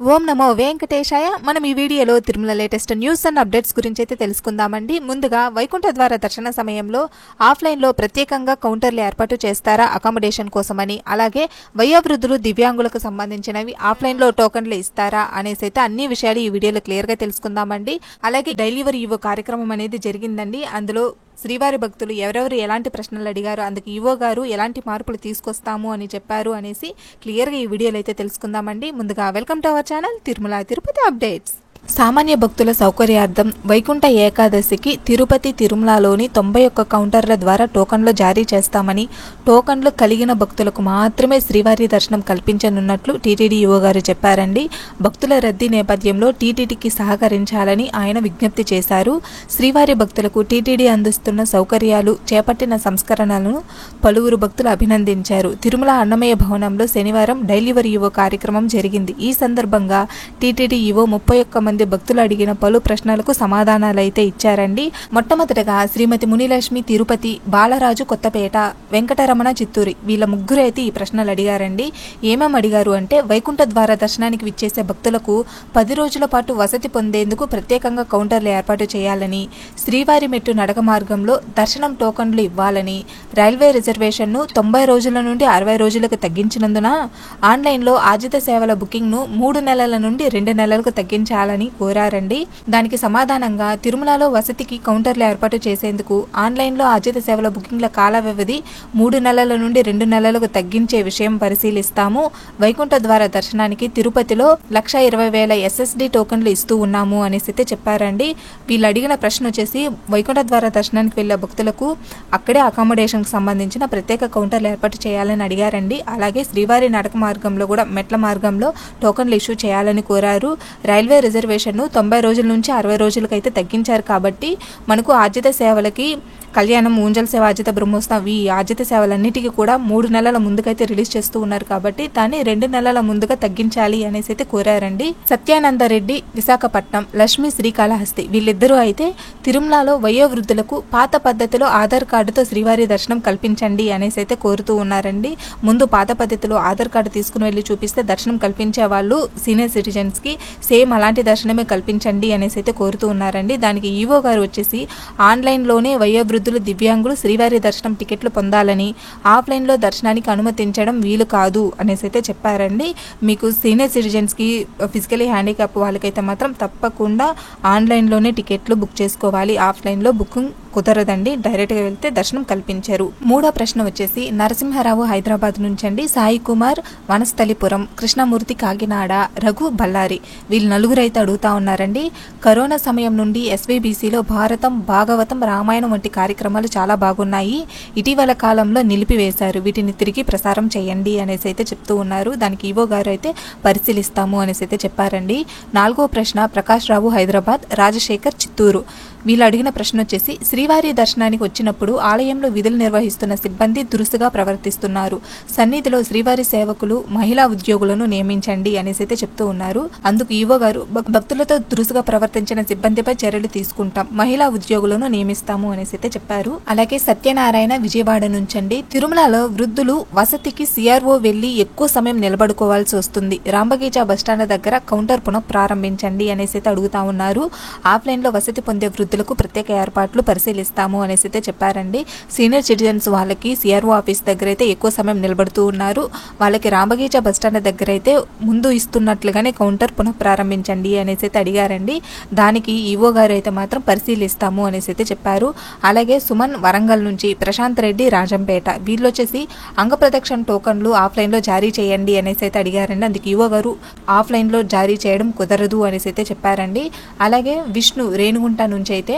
ఓం నమో వెంకటేశాయ. మనం ఈ వీడియోలో Tirumala latest news and updates గురించి అయితే తెలుసుకుందామండి. ముందుగా వైకుంఠ ద్వార దర్శన సమయంలో ఆఫ్లైన్లో ప్రత్యేకంగా కౌంటర్లు ఏర్పాటు చేస్తారా అకామిడేషన్ కోసమని, అలాగే వయోవృద్ధులు దివ్యాంగులకు సంబంధించినవి ఆఫ్లైన్లో టోకన్లు ఇస్తారా అనేసి అయితే అన్ని విషయాలు ఈ వీడియోలో క్లియర్గా తెలుసుకుందామండి. అలాగే డెలివరీ ఈవో కార్యక్రమం అనేది జరిగిందండి. అందులో శ్రీవారి భక్తులు ఎవరెవరు ఎలాంటి ప్రశ్నలు అడిగారు, అందుకు ఈవో గారు ఎలాంటి మార్పులు తీసుకొస్తాము అని చెప్పారు అనేసి క్లియర్గా ఈ వీడియోలో అయితే తెలుసుకుందామండి. ముందుగా welcome to our channel Tirumala Tirupati updates. సామాన్య భక్తుల సౌకర్యార్థం వైకుంఠ ఏకాదశికి తిరుపతి తిరుమలలోని 91 కౌంటర్ల ద్వారా టోకన్లు జారీ చేస్తామని, టోకన్లు కలిగిన భక్తులకు మాత్రమే శ్రీవారి దర్శనం కల్పించనున్నట్లు టీటీడీ ఈవో గారు చెప్పారండి. భక్తుల రద్దీ నేపథ్యంలో టీటీడీకి సహకరించాలని ఆయన విజ్ఞప్తి చేశారు. శ్రీవారి భక్తులకు టీటీడీ అందిస్తున్న సౌకర్యాలు, చేపట్టిన సంస్కరణలను పలువురు భక్తులు అభినందించారు. తిరుమల అన్నమయ్య భవనంలో శనివారం డెలివరీ ఈవో కార్యక్రమం జరిగింది. ఈ సందర్భంగా టీటీడీ ఈవో 31 మంది భక్తులు అడిగిన పలు ప్రశ్నలకు సమాధానాలు అయితే ఇచ్చారండి. మొట్టమొదటగా శ్రీమతి మునిలక్ష్మి తిరుపతి, బాలరాజు కొత్తపేట, వెంకటరమణ చిత్తూరి వీళ్ళ ముగ్గురు అయితే ఈ ప్రశ్నలు అడిగారండి. ఏమేమి అడిగారు అంటే, వైకుంఠ ద్వార దర్శనానికి విచ్చేసే భక్తులకు 10 రోజుల పాటు వసతి పొందేందుకు ప్రత్యేకంగా కౌంటర్లు ఏర్పాటు చేయాలని, శ్రీవారి మెట్టు నడక మార్గంలో దర్శనం టోకన్లు ఇవ్వాలని, రైల్వే రిజర్వేషన్ను 90 రోజుల నుండి 60 రోజులకు తగ్గించినందున ఆన్లైన్లో ఆర్జిత సేవల బుకింగ్ను 3 నెలల నుండి 2 నెలలకు తగ్గించాలని కోరారండి. దానికి సమాధానంగా తిరుమలలో వసతికి కౌంటర్లు ఏర్పాటు చేసేందుకు ఆన్లైన్లో ఆర్జిత సేవల బుకింగ్ల కాల వ్యవధి 3 నెలల నుండి 2 నెలలకు తగ్గించే విషయం పరిశీలిస్తాము. వైకుంఠ ద్వార దర్శనానికి తిరుపతిలో 1,20,000 SSD టోకన్లు ఇస్తూ ఉన్నాము అనేసి అయితే చెప్పారండి. వీళ్ళు అడిగిన ప్రశ్న వచ్చేసి, వైకుంఠ ద్వార దర్శనానికి వెళ్లే భక్తులకు అక్కడే అకామిడేషన్కి సంబంధించిన ప్రత్యేక కౌంటర్లు ఏర్పాటు చేయాలని అడిగారండి. అలాగే శ్రీవారి నడక మార్గంలో కూడా మెట్ల మార్గంలో టోకన్లు ఇష్యూ చేయాలని కోరారు. రైల్వే రిజర్వేషన్ను 90 రోజుల నుంచి 60 రోజులకైతే తగ్గించారు కాబట్టి మనకు ఆర్జిత సేవలకి కళ్యాణం, ఊంజల్ సేవ, ఆర్జిత బ్రహ్మోత్సవం ఈ ఆర్జిత సేవలన్నిటికీ కూడా 3 నెలల ముందుకైతే రిలీజ్ చేస్తూ ఉన్నారు కాబట్టి దాన్ని 2 నెలల ముందుగా తగ్గించాలి అనేసి అయితే కోరారండి. సత్యానందరెడ్డి విశాఖపట్నం, లక్ష్మి శ్రీకాళహస్తి వీళ్ళిద్దరూ అయితే తిరుమలలో వయోవృద్ధులకు పాత పద్ధతిలో ఆధార్ కార్డుతో శ్రీవారి దర్శనం కల్పించండి అనేసి అయితే కోరుతూ ఉన్నారండి. ముందు పాత పద్ధతిలో ఆధార్ కార్డు తీసుకుని వెళ్ళి చూపిస్తే దర్శనం కల్పించే వాళ్ళు సీనియర్ సిటిజన్స్ కి సేమ్ అలాంటి దర్శనమే కల్పించండి అనేసి అయితే కోరుతూ ఉన్నారండి. దానికి ఈవో గారు వచ్చేసి, ఆన్లైన్లోనే వయోవృద్ధులు దివ్యాంగులు శ్రీవారి దర్శనం టికెట్లు పొందాలని, ఆఫ్లైన్లో దర్శనానికి అనుమతించడం వీలు కాదు అనేసి అయితే చెప్పారండి. మీకు సీనియర్ సిటిజన్స్కి, ఫిజికలీ హ్యాండిక్యాప్ వాళ్ళకైతే మాత్రం తప్పకుండా ఆన్లైన్లోనే టికెట్లు బుక్ చేసుకోవాలి. ఆఫ్లైన్లో బుకింగ్ కుదరదండి. డైరెక్ట్గా వెళ్తే దర్శనం కల్పించారు. మూడో ప్రశ్న వచ్చేసి, నరసింహారావు హైదరాబాద్ నుంచి అండి, సాయి కుమార్ వనస్థలిపురం, కృష్ణమూర్తి కాకినాడ, రఘు బళ్ళారి వీళ్ళు నలుగురు అయితే అడుగుతా ఉన్నారండి. కరోనా సమయం నుండి SVBCలో భారతం, భాగవతం, రామాయణం వంటి కార్యక్రమాలు చాలా బాగున్నాయి. ఇటీవల కాలంలో నిలిపివేశారు. వీటిని తిరిగి ప్రసారం చేయండి అనేసి అయితే చెప్తూ ఉన్నారు. దానికి ఈవో గారు అయితే పరిశీలిస్తాము అనేసి అయితే చెప్పారండి. నాలుగో ప్రశ్న, ప్రకాష్ రావు హైదరాబాద్, రాజశేఖర్ చిత్తూరు వీళ్ళు అడిగిన ప్రశ్న వచ్చేసి, శ్రీవారి దర్శనానికి వచ్చినప్పుడు ఆలయంలో విధులు నిర్వహిస్తున్న సిబ్బంది దురుసుగా ప్రవర్తిస్తున్నారు. సన్నిధిలో శ్రీవారి సేవకులు, మహిళా ఉద్యోగులను నియమించండి అనేసి అయితే చెప్తూ ఉన్నారు. అందుకు ఈవో గారు, భక్తులతో దురుసుగా ప్రవర్తించిన సిబ్బందిపై చర్యలు తీసుకుంటాం, మహిళా ఉద్యోగులను నియమిస్తాము అనేసి అయితే చెప్పారు. అలాగే సత్యనారాయణ విజయవాడ నుంచండి, తిరుమలలో వృద్ధులు వసతికి CRO వెళ్లి ఎక్కువ సమయం నిలబడుకోవాల్సి వస్తుంది. రాంబగీచా బస్టాండ్ దగ్గర కౌంటర్ పునః ప్రారంభించండి అనేసి అయితే అడుగుతా ఉన్నారు. ఆఫ్లైన్లో వసతి పొందే వృద్ధులకు ప్రత్యేక ఏర్పాట్లు పరిశీలిస్తాము అనేసి అయితే చెప్పారండి. సీనియర్ సిటిజన్స్ వాళ్ళకి CRO ఆఫీస్ దగ్గర అయితే ఎక్కువ సమయం నిలబడుతూ ఉన్నారు. వాళ్ళకి రాంబగీచా బస్టాండ్ దగ్గర అయితే ముందు ఇస్తున్నట్లుగానే కౌంటర్ పునః ప్రారంభించండి అనేసి అయితే అడిగారండి. దానికి ఈవో గారు అయితే మాత్రం పరిశీలిస్తాము అనేసి అయితే చెప్పారు. అలాగే సుమన్ వరంగల్ నుంచి, ప్రశాంత్ రెడ్డి రాజంపేట వీళ్ళు వచ్చేసి అంగప్రదక్షిణ టోకన్లు ఆఫ్లైన్లో జారీ చేయండి అనేసి అయితే అడిగారండి. అందుకు ఈవో గారు ఆఫ్లైన్లో జారీ చేయడం కుదరదు అనేసి అయితే చెప్పారండి. అలాగే విష్ణు రేణుగుంట నుంచి అయితే,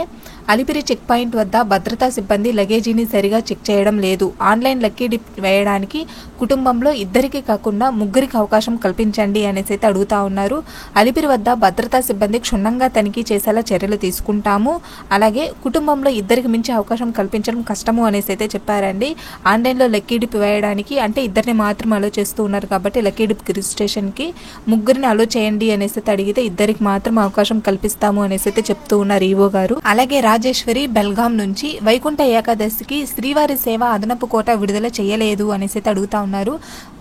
అలిపిరి చెక్ పాయింట్ వద్ద భద్రతా సిబ్బంది లగేజీని సరిగా చెక్ చేయడం లేదు. ఆన్లైన్ లక్కీ డిప్ వేయడానికి కుటుంబంలో ఇద్దరికి కాకుండా ముగ్గురికి అవకాశం కల్పించండి అనేసి అయితే అడుగుతా ఉన్నారు. అలిపిరి వద్ద భద్రతా సిబ్బంది క్షుణ్ణంగా తనిఖీ చేసేలా చర్యలు తీసుకుంటాము. అలాగే కుటుంబంలో ఇద్దరికి మించి అవకాశం కల్పించడం కష్టము అనేసి అయితే చెప్పారండి. ఆన్లైన్లో లక్కీ డిప్ వేయడానికి అంటే ఇద్దరిని మాత్రం అలో చేస్తూ ఉన్నారు కాబట్టి లక్కీ డిప్ రిజిస్ట్రేషన్కి ముగ్గురిని అలో చేయండి అనేసి అయితే అడిగితే ఇద్దరికి మాత్రం అవకాశం కల్పిస్తాము అనేసి అయితే చెప్తూ ఉన్నారు ఈవో గారు. అలాగే రాజేశ్వరి బెల్గాం నుంచి వైకుంఠ ఏకాదశికి శ్రీవారి సేవ అదనపు కోటా విడుదల చేయలేదు అనేసి అడుగుతా ఉన్నారు.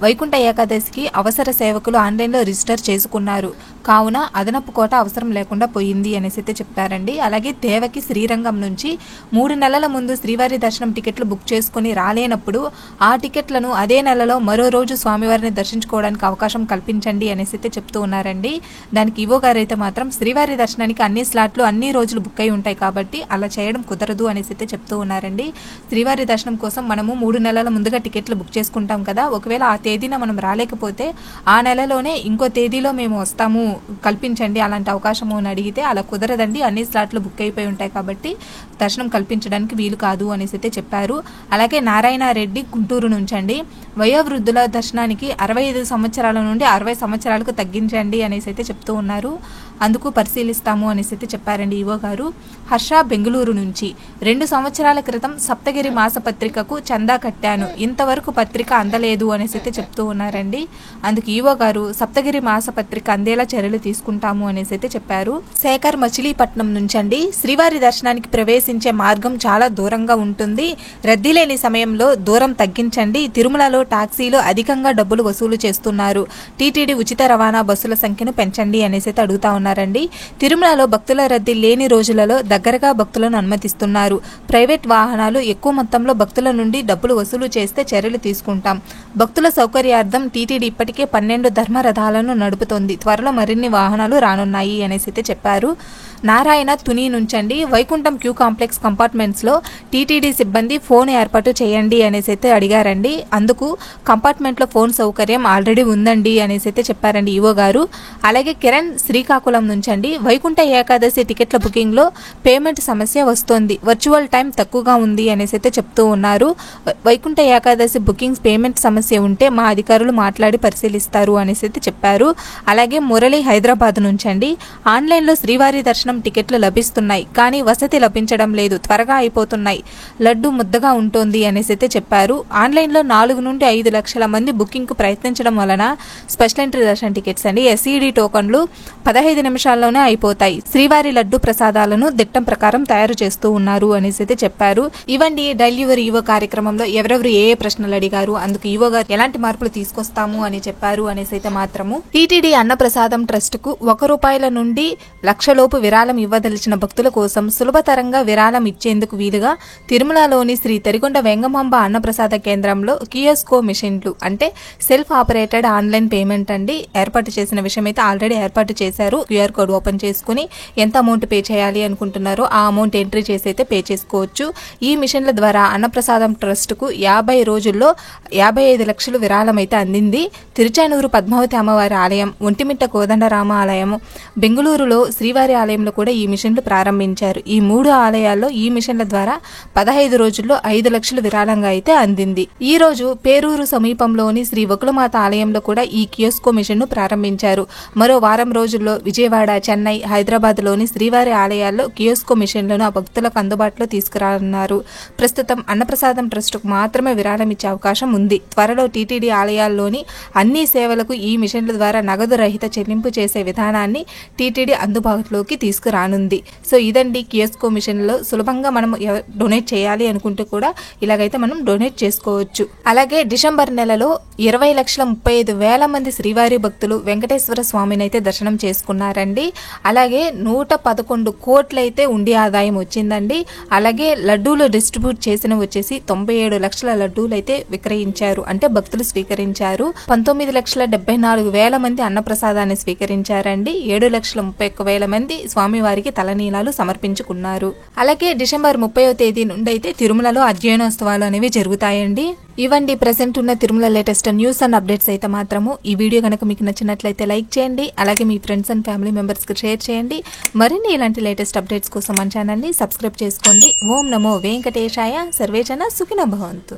వైకుంఠ ఏకాదశికి అవసర సేవకులు ఆన్లైన్లో రిజిస్టర్ చేసుకున్నారు కావున అదనపు కోట అవసరం లేకుండా పోయింది అనేసి చెప్పారండి. అలాగే దేవకి శ్రీరంగం నుంచి 3 నెలల ముందు శ్రీవారి దర్శనం టికెట్లు బుక్ చేసుకుని రాలేనప్పుడు ఆ టికెట్లను అదే నెలలో మరో రోజు స్వామివారిని దర్శించుకోవడానికి అవకాశం కల్పించండి అనేసి చెప్తూ ఉన్నారండి. దానికి ఈవో గారు అయితే మాత్రం శ్రీవారి దర్శనానికి అన్ని స్లాట్లు అన్ని రోజులు బుక్ అయి ఉంటాయి కాబట్టి అలా చేయడం కుదరదు అనేసి చెప్తూ ఉన్నారండి. శ్రీవారి దర్శనం కోసం మనము 3 నెలల ముందుగా టికెట్లు బుక్ చేసుకుంటాం కదా, ఒకవేళ ఆ తేదీన మనం రాలేకపోతే ఆ నెలలోనే ఇంకో తేదీలో మేము వస్తాము కల్పించండి అలాంటి అవకాశము అని అడిగితే అలా కుదరదండి, అన్ని స్లాట్లు బుక్ అయిపోయి ఉంటాయి కాబట్టి దర్శనం కల్పించడానికి వీలు కాదు అనేసి చెప్పారు. అలాగే నారాయణ రెడ్డి గుంటూరు నుంచి అండి, వయోవృద్ధుల దర్శనానికి 65 సంవత్సరాల నుండి 60 సంవత్సరాలకు తగ్గించండి అనేసి చెప్తూ ఉన్నారు. అందుకు పరిశీలిస్తాము అనేసి చెప్పారండి ఈవో గారు. హర్ష బెంగళూరు నుంచి 2 సంవత్సరాల క్రితం సప్తగిరి మాసపత్రికకు చందా కట్టాను, ఇంతవరకు పత్రిక అందలేదు అనేసి చెప్తూ ఉన్నారండి. అందుకు ఈవో గారు సప్తగిరి మాసపత్రిక అందేలా చర్యలు తీసుకుంటాము అనేసి చెప్పారు. శేఖర్ మచిలీపట్నం నుంచి అండి, శ్రీవారి దర్శనానికి ప్రవేశించే మార్గం చాలా దూరంగా ఉంటుంది, రద్దీ లేని సమయంలో దూరం తగ్గించండి, తిరుమలలో టాక్సీలు అధికంగా డబ్బులు వసూలు చేస్తున్నారు, టీటీడీ ఉచిత రవాణా బస్సుల సంఖ్యను పెంచండి అనేసి అడుగుతా ఉన్నారండి. తిరుమలలో భక్తుల రద్దీ లేని రోజులలో దగ్గరగా భక్తులను అనుమతిస్తున్నారు, ప్రైవేట్ వాహనాలు ఎక్కువ మొత్తంలో భక్తుల నుండి డబ్బులు వసూలు చేస్తే చర్యలు తీసుకుంటాం, భక్తుల సౌకర్యార్థం టీటీడీ ఇప్పటికే 12 ధర్మరథాలను నడుపుతోంది, త్వరలో మరిన్ని వాహనాలు రానున్నాయి అనేసి చెప్పారు. నారాయణ తుని నుంచండి, వైకుంఠం క్యూ కాంప్లెక్స్ కంపార్ట్మెంట్స్ లో టీటీడీ సిబ్బంది ఫోన్ ఏర్పాటు చేయండి అనేసి అడిగారండి. అందుకు కంపార్ట్మెంట్ లో ఫోన్ సౌకర్యం ఆల్రెడీ ఉందండి అనేసి చెప్పారండి ఈవో గారు. అలాగే కిరణ్ శ్రీకాకుళం నుంచండి, వైకుంఠ ఏకాదశి టికెట్ల బుకింగ్ లో పేమెంట్ సమస్య వస్తోంది, వర్చువల్ టైం తక్కువగా ఉంది అనేసి చెప్తూ ఉన్నారు. వైకుంఠ ఏకాదశి బుకింగ్స్ పేమెంట్ సమస్య ఉంటే మా అధికారులు మాట్లాడి పరిశీలిస్తారు అనేసి చెప్పారు. అలాగే మురళి హైదరాబాద్ నుంచండి, ఆన్లైన్ లో శ్రీవారి దర్శనం టికెట్లు లభిస్తున్నాయి కానీ వసతి లభించడం లేదు, త్వరగా అయిపోతున్నాయి, లడ్డు ముద్దగా ఉంటుంది అనేసి చెప్పారు. ఆన్లైన్ లో 4 నుండి 5 లక్షల మంది బుకింగ్ కు ప్రయత్నించడం వలన స్పెషల్ ఎంట్రీ దర్శన టికెట్స్ అండి ఎస్ఈడి టోకన్లు 15 నిమిషాల్లోనే అయిపోతాయి, శ్రీవారి లడ్డు ప్రసాదాలను దిట్టం ప్రకారం తయారు చేస్తూ ఉన్నారు అనేసి చెప్పారు. ఇవండి డైలీ యువర్ ఈవో కార్యక్రమంలో ఎవరెవరు ఏ ప్రశ్నలు అడిగారు, అందుకు ఈవో గారు ఎలాంటి మార్పులు తీసుకొస్తాము అని చెప్పారు అనేసి అయితే మాత్రము టీటీడీ అన్నప్రసాదం ట్రస్ట్ కు ₹1 నుండి లక్షలోపు విరాళం ఇవ్వదలిచిన భక్తుల కోసం సులభతరంగా విరాళం ఇచ్చేందుకు వీలుగా తిరుమలలోని శ్రీ తరిగొండ వెంగమాంబ అన్నప్రసాద కేంద్రంలో కియోస్కో మిషన్లు అంటే సెల్ఫ్ ఆపరేటెడ్ ఆన్లైన్ పేమెంట్ అండి ఏర్పాటు చేసిన విషయం అయితే ఆల్రెడీ ఏర్పాటు చేశారు. క్యూఆర్ కోడ్ ఓపెన్ చేసుకుని ఎంత అమౌంట్ పే చేయాలి అనుకుంటున్నారో ఆ అమౌంట్ ఎంట్రీ చేసి అయితే పే చేసుకోవచ్చు. ఈ మిషన్ల ద్వారా అన్నప్రసాదం ట్రస్ట్ కు 50 రోజుల్లో 55 లక్షలు విరాళం అయితే అందింది. తిరుచానూరు పద్మావతి అమ్మవారి ఆలయం, ఒంటిమిట్ట కోదండరామ ఆలయం, బెంగళూరులో శ్రీవారి ఆలయంలో కూడా ఈ మిషన్లు ప్రారంభించారు. ఈ 3 ఆలయాల్లో ఈ మిషన్ల ద్వారా 15 రోజుల్లో 5 లక్షలు విరాళంగా అయితే అందింది. ఈ రోజు పేరూరు సమీపంలోని శ్రీ వకులమాత ఆలయంలో కూడా ఈ కియోస్కో మిషన్ ను ప్రారంభించారు. మరో వారం రోజుల్లో విజయవాడ, చెన్నై, హైదరాబాద్ లోని శ్రీవారి ఆలయాల్లో కియోస్కో మిషన్లను ఆ భక్తులకు అందుబాటులో తీసుకురానున్నారు. ప్రస్తుతం అన్నప్రసాదం ట్రస్ట్ కు మాత్రమే విరాళం ఇచ్చే అవకాశం ఉంది. త్వరలో టీటీడీ ఆలయాల్లోని అన్ని సేవలకు ఈ మిషన్ల ద్వారా నగదు రహిత చెల్లింపు చేసే విధానాన్ని టీటీడీ అందుబాటులోకి తీసుకురానుంది. సో ఇదండి కియోస్కో మిషన్లో సులభంగా మనం డొనేట్ చేయాలి అనుకుంటే కూడా ఇలాగైతే మనం డొనేట్ చేసుకోవచ్చు. అలాగే డిసెంబర్ నెలలో 20,35,000 మంది శ్రీవారి భక్తులు వెంకటేశ్వర స్వామిని అయితే దర్శనం చేసుకున్నారండి. అలాగే 111 కోట్లయితే ఉండి ఆదాయం వచ్చిందండి. అలాగే లడ్డూలు డిస్ట్రిబ్యూట్ చేసిన వచ్చేసి 97 లక్షల లడ్డూలు అయితే విక్రయించారు, అంటే భక్తులు స్వీకరించారు. 19,74,000 మంది అన్నప్రసాదాన్ని స్వీకరించారండి. 7,31,000 మంది స్వామివారికి తలనీలాలు సమర్పించుకున్నారు. అలాగే డిసెంబర్ 30వ తేదీ నుండి అయితే తిరుమలలో అధ్యయనోత్సవాలు అనేవి జరుగుతాయండి. ఇవండి ప్రెసెంట్ ఉన్న Tirumala latest news and updates అయితే మాత్రము. ఈ వీడియో కనుక మీకు నచ్చినట్లయితే లైక్ చేయండి, అలాగే మీ ఫ్రెండ్స్ అండ్ ఫ్యామిలీ మెంబర్స్ కి షేర్ చేయండి. మరిన్ని ఇలాంటి లేటెస్ట్ అప్డేట్స్ కోసం మన ఛానల్ ని సబ్స్క్రైబ్ చేసుకోండి. ఓం నమో వెంకటేశాయ. సర్వేజన సుఖినో భవంతు.